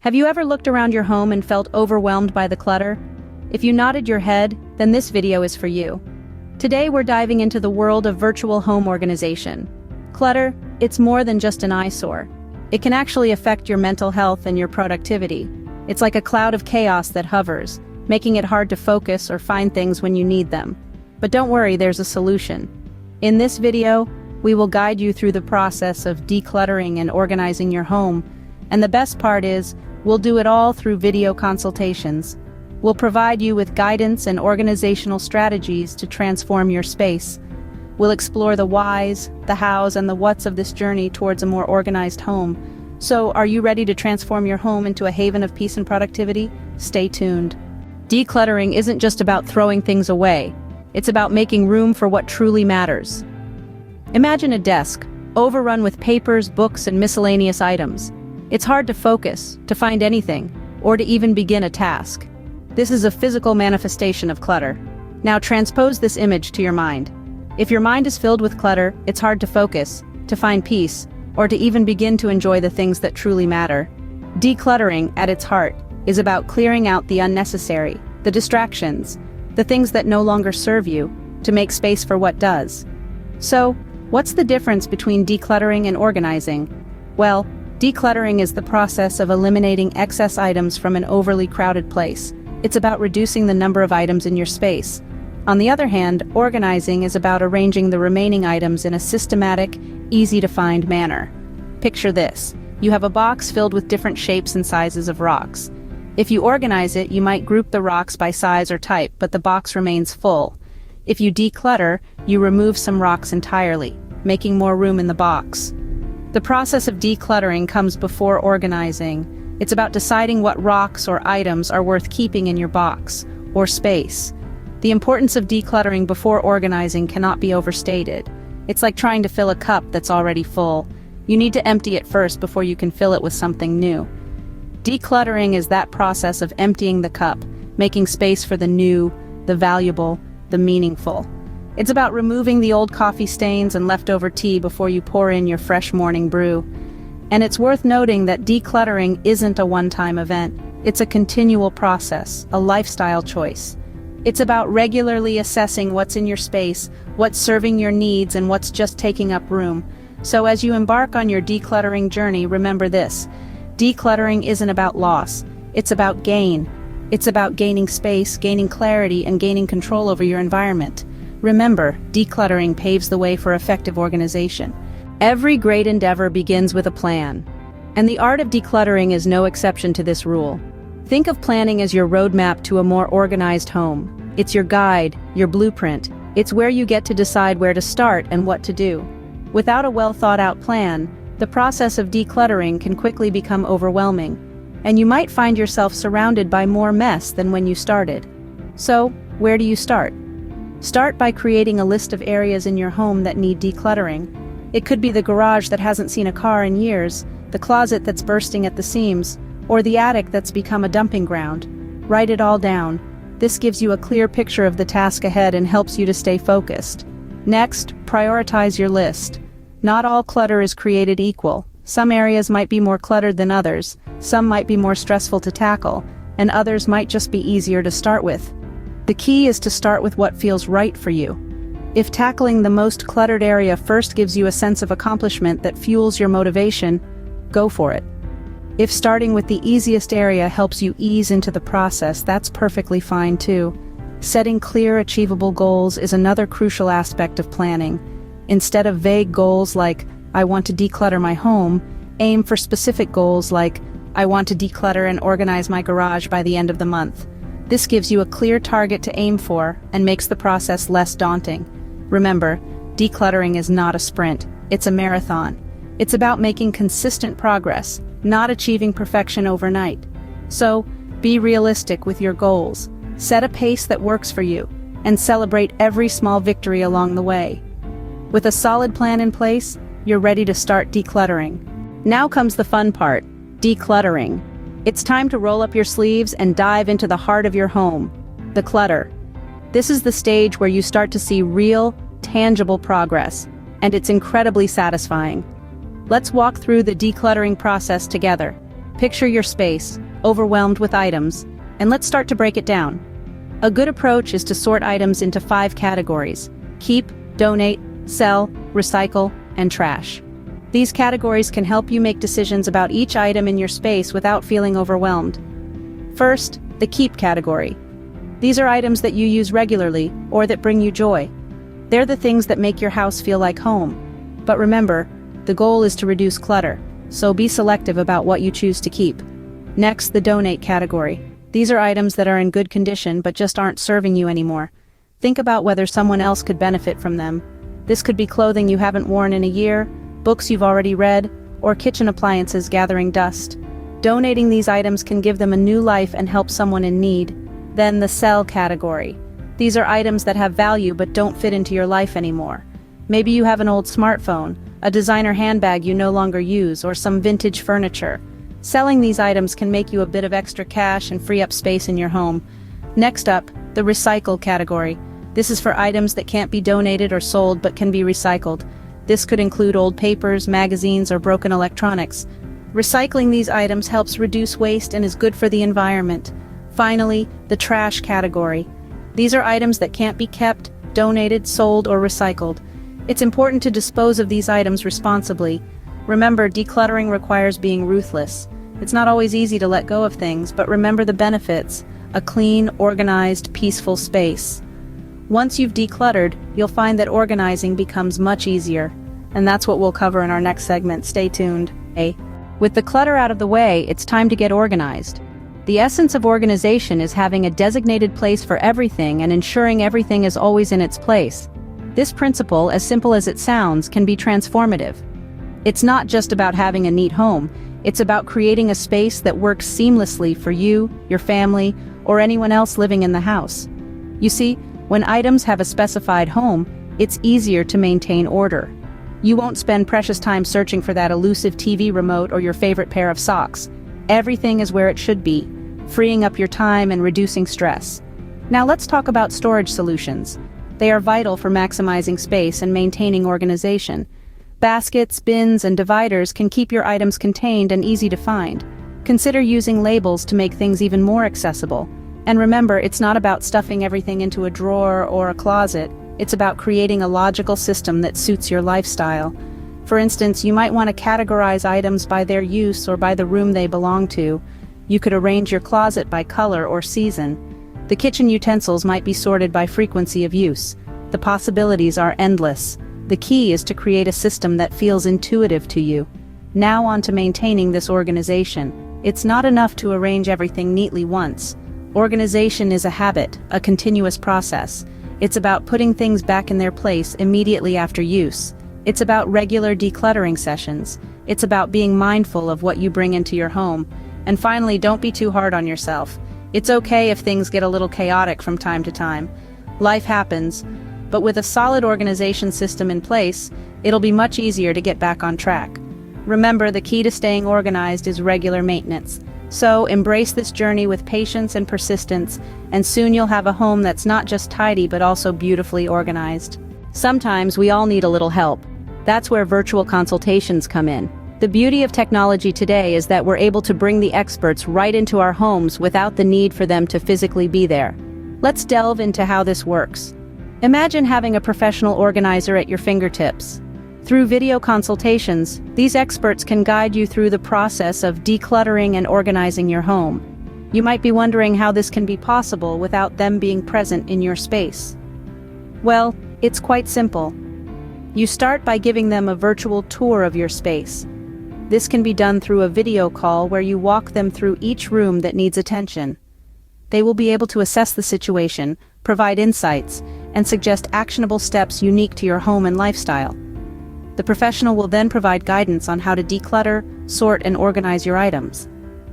Have you ever looked around your home and felt overwhelmed by the clutter? If you nodded your head, then this video is for you. Today we're diving into the world of virtual home organization. Clutter, it's more than just an eyesore. It can actually affect your mental health and your productivity. It's like a cloud of chaos that hovers, making it hard to focus or find things when you need them. But don't worry, there's a solution. In this video, we will guide you through the process of decluttering and organizing your home. And the best part is, we'll do it all through video consultations. We'll provide you with guidance and organizational strategies to transform your space. We'll explore the whys, the hows, and the whats of this journey towards a more organized home. So, are you ready to transform your home into a haven of peace and productivity? Stay tuned. Decluttering isn't just about throwing things away. It's about making room for what truly matters. Imagine a desk, overrun with papers, books, and miscellaneous items. It's hard to focus, to find anything, or to even begin a task. This is a physical manifestation of clutter. Now transpose this image to your mind. If your mind is filled with clutter, it's hard to focus, to find peace, or to even begin to enjoy the things that truly matter. Decluttering, at its heart, is about clearing out the unnecessary, the distractions, the things that no longer serve you, to make space for what does. So, what's the difference between decluttering and organizing? Well, decluttering is the process of eliminating excess items from an overly crowded place. It's about reducing the number of items in your space. On the other hand, organizing is about arranging the remaining items in a systematic, easy-to-find manner. Picture this. You have a box filled with different shapes and sizes of rocks. If you organize it, you might group the rocks by size or type, but the box remains full. If you declutter, you remove some rocks entirely, making more room in the box. The process of decluttering comes before organizing. It's about deciding what rocks or items are worth keeping in your box, or space. The importance of decluttering before organizing cannot be overstated. It's like trying to fill a cup that's already full. You need to empty it first before you can fill it with something new. Decluttering is that process of emptying the cup, making space for the new, the valuable, the meaningful. It's about removing the old coffee stains and leftover tea before you pour in your fresh morning brew. And it's worth noting that decluttering isn't a one-time event. It's a continual process, a lifestyle choice. It's about regularly assessing what's in your space, what's serving your needs, and what's just taking up room. So as you embark on your decluttering journey, remember this. Decluttering isn't about loss. It's about gain. It's about gaining space, gaining clarity, and gaining control over your environment. Remember, decluttering paves the way for effective organization. Every great endeavor begins with a plan. And the art of decluttering is no exception to this rule. Think of planning as your roadmap to a more organized home. It's your guide, your blueprint. It's where you get to decide where to start and what to do. Without a well-thought-out plan, the process of decluttering can quickly become overwhelming, and you might find yourself surrounded by more mess than when you started. So, where do you start? Start by creating a list of areas in your home that need decluttering. It could be the garage that hasn't seen a car in years, the closet that's bursting at the seams, or the attic that's become a dumping ground. Write it all down. This gives you a clear picture of the task ahead and helps you to stay focused. Next, prioritize your list. Not all clutter is created equal. Some areas might be more cluttered than others, some might be more stressful to tackle, and others might just be easier to start with. The key is to start with what feels right for you. If tackling the most cluttered area first gives you a sense of accomplishment that fuels your motivation, go for it. If starting with the easiest area helps you ease into the process, that's perfectly fine too. Setting clear, achievable goals is another crucial aspect of planning. Instead of vague goals like, I want to declutter my home, aim for specific goals like, I want to declutter and organize my garage by the end of the month. This gives you a clear target to aim for and makes the process less daunting. Remember, decluttering is not a sprint, it's a marathon. It's about making consistent progress, not achieving perfection overnight. So, be realistic with your goals. Set a pace that works for you, and celebrate every small victory along the way. With a solid plan in place, you're ready to start decluttering. Now comes the fun part, decluttering. It's time to roll up your sleeves and dive into the heart of your home, the clutter. This is the stage where you start to see real, tangible progress, and it's incredibly satisfying. Let's walk through the decluttering process together. Picture your space, overwhelmed with items, and let's start to break it down. A good approach is to sort items into 5 categories: keep, donate, sell, recycle, and trash. These categories can help you make decisions about each item in your space without feeling overwhelmed. First, the keep category. These are items that you use regularly or that bring you joy. They're the things that make your house feel like home. But remember, the goal is to reduce clutter, so be selective about what you choose to keep. Next, the donate category. These are items that are in good condition but just aren't serving you anymore. Think about whether someone else could benefit from them. This could be clothing you haven't worn in a year, books you've already read, or kitchen appliances gathering dust. Donating these items can give them a new life and help someone in need. Then the sell category. These are items that have value but don't fit into your life anymore. Maybe you have an old smartphone, a designer handbag you no longer use, or some vintage furniture. Selling these items can make you a bit of extra cash and free up space in your home. Next up, the recycle category. This is for items that can't be donated or sold but can be recycled. This could include old papers, magazines, or broken electronics. Recycling these items helps reduce waste and is good for the environment. Finally, the trash category. These are items that can't be kept, donated, sold, or recycled. It's important to dispose of these items responsibly. Remember, decluttering requires being ruthless. It's not always easy to let go of things, but remember the benefits: a clean, organized, peaceful space. Once you've decluttered, you'll find that organizing becomes much easier. And that's what we'll cover in our next segment. Stay tuned. With the clutter out of the way, it's time to get organized. The essence of organization is having a designated place for everything and ensuring everything is always in its place. This principle, as simple as it sounds, can be transformative. It's not just about having a neat home, it's about creating a space that works seamlessly for you, your family, or anyone else living in the house. You see, when items have a specified home, it's easier to maintain order. You won't spend precious time searching for that elusive TV remote or your favorite pair of socks. Everything is where it should be, freeing up your time and reducing stress. Now let's talk about storage solutions. They are vital for maximizing space and maintaining organization. Baskets, bins, and dividers can keep your items contained and easy to find. Consider using labels to make things even more accessible. And remember, it's not about stuffing everything into a drawer or a closet. It's about creating a logical system that suits your lifestyle. For instance, you might want to categorize items by their use or by the room they belong to. You could arrange your closet by color or season. The kitchen utensils might be sorted by frequency of use. The possibilities are endless. The key is to create a system that feels intuitive to you. Now on to maintaining this organization. It's not enough to arrange everything neatly once. Organization is a habit, a continuous process. It's about putting things back in their place immediately after use. It's about regular decluttering sessions. It's about being mindful of what you bring into your home. And finally, don't be too hard on yourself. It's okay if things get a little chaotic from time to time. Life happens, but with a solid organization system in place, it'll be much easier to get back on track. Remember, the key to staying organized is regular maintenance. So embrace this journey with patience and persistence, and soon you'll have a home that's not just tidy but also beautifully organized. Sometimes we all need a little help. That's where virtual consultations come in. The beauty of technology today is that we're able to bring the experts right into our homes without the need for them to physically be there. Let's delve into how this works. Imagine having a professional organizer at your fingertips. Through video consultations, these experts can guide you through the process of decluttering and organizing your home. You might be wondering how this can be possible without them being present in your space. Well, it's quite simple. You start by giving them a virtual tour of your space. This can be done through a video call where you walk them through each room that needs attention. They will be able to assess the situation, provide insights, and suggest actionable steps unique to your home and lifestyle. The professional will then provide guidance on how to declutter, sort, and organize your items.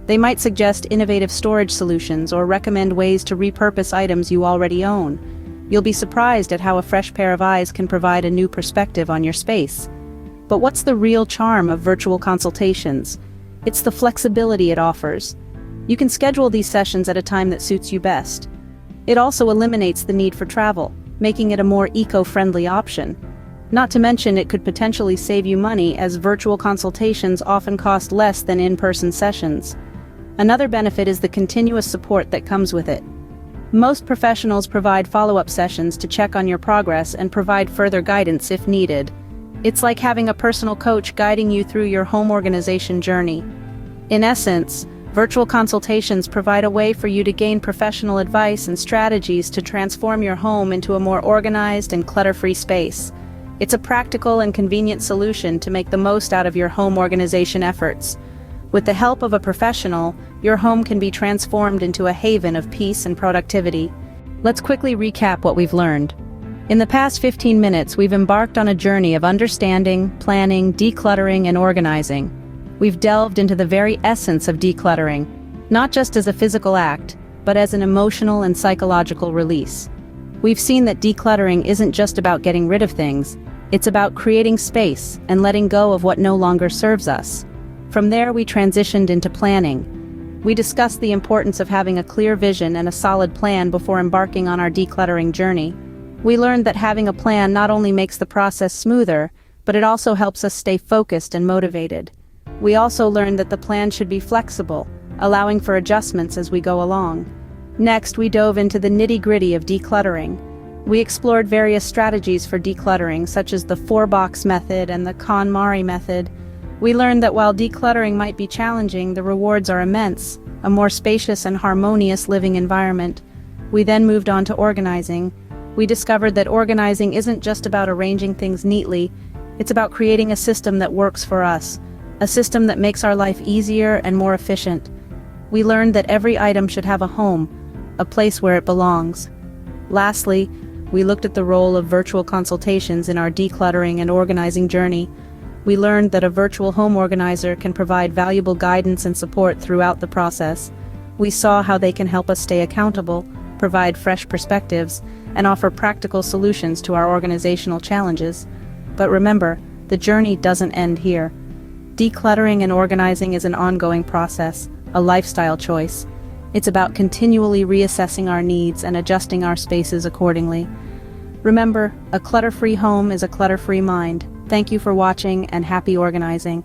They might suggest innovative storage solutions or recommend ways to repurpose items you already own. You'll be surprised at how a fresh pair of eyes can provide a new perspective on your space. But what's the real charm of virtual consultations? It's the flexibility it offers. You can schedule these sessions at a time that suits you best. It also eliminates the need for travel, making it a more eco-friendly option. Not to mention it could potentially save you money, as virtual consultations often cost less than in-person sessions. Another benefit is the continuous support that comes with it. Most professionals provide follow-up sessions to check on your progress and provide further guidance if needed. It's like having a personal coach guiding you through your home organization journey. In essence, virtual consultations provide a way for you to gain professional advice and strategies to transform your home into a more organized and clutter-free space. It's a practical and convenient solution to make the most out of your home organization efforts. With the help of a professional, your home can be transformed into a haven of peace and productivity. Let's quickly recap what we've learned. In the past 15 minutes, we've embarked on a journey of understanding, planning, decluttering, and organizing. We've delved into the very essence of decluttering, not just as a physical act, but as an emotional and psychological release. We've seen that decluttering isn't just about getting rid of things, it's about creating space and letting go of what no longer serves us. From there, we transitioned into planning. We discussed the importance of having a clear vision and a solid plan before embarking on our decluttering journey. We learned that having a plan not only makes the process smoother, but it also helps us stay focused and motivated. We also learned that the plan should be flexible, allowing for adjustments as we go along. Next, we dove into the nitty-gritty of decluttering. We explored various strategies for decluttering, such as the 4-box method and the KonMari method. We learned that while decluttering might be challenging, the rewards are immense, a more spacious and harmonious living environment. We then moved on to organizing. We discovered that organizing isn't just about arranging things neatly, it's about creating a system that works for us, a system that makes our life easier and more efficient. We learned that every item should have a home, a place where it belongs. Lastly, we looked at the role of virtual consultations in our decluttering and organizing journey. We learned that a virtual home organizer can provide valuable guidance and support throughout the process. We saw how they can help us stay accountable, provide fresh perspectives, and offer practical solutions to our organizational challenges. But remember, the journey doesn't end here. Decluttering and organizing is an ongoing process, a lifestyle choice. It's about continually reassessing our needs and adjusting our spaces accordingly. Remember, a clutter-free home is a clutter-free mind. Thank you for watching, and happy organizing.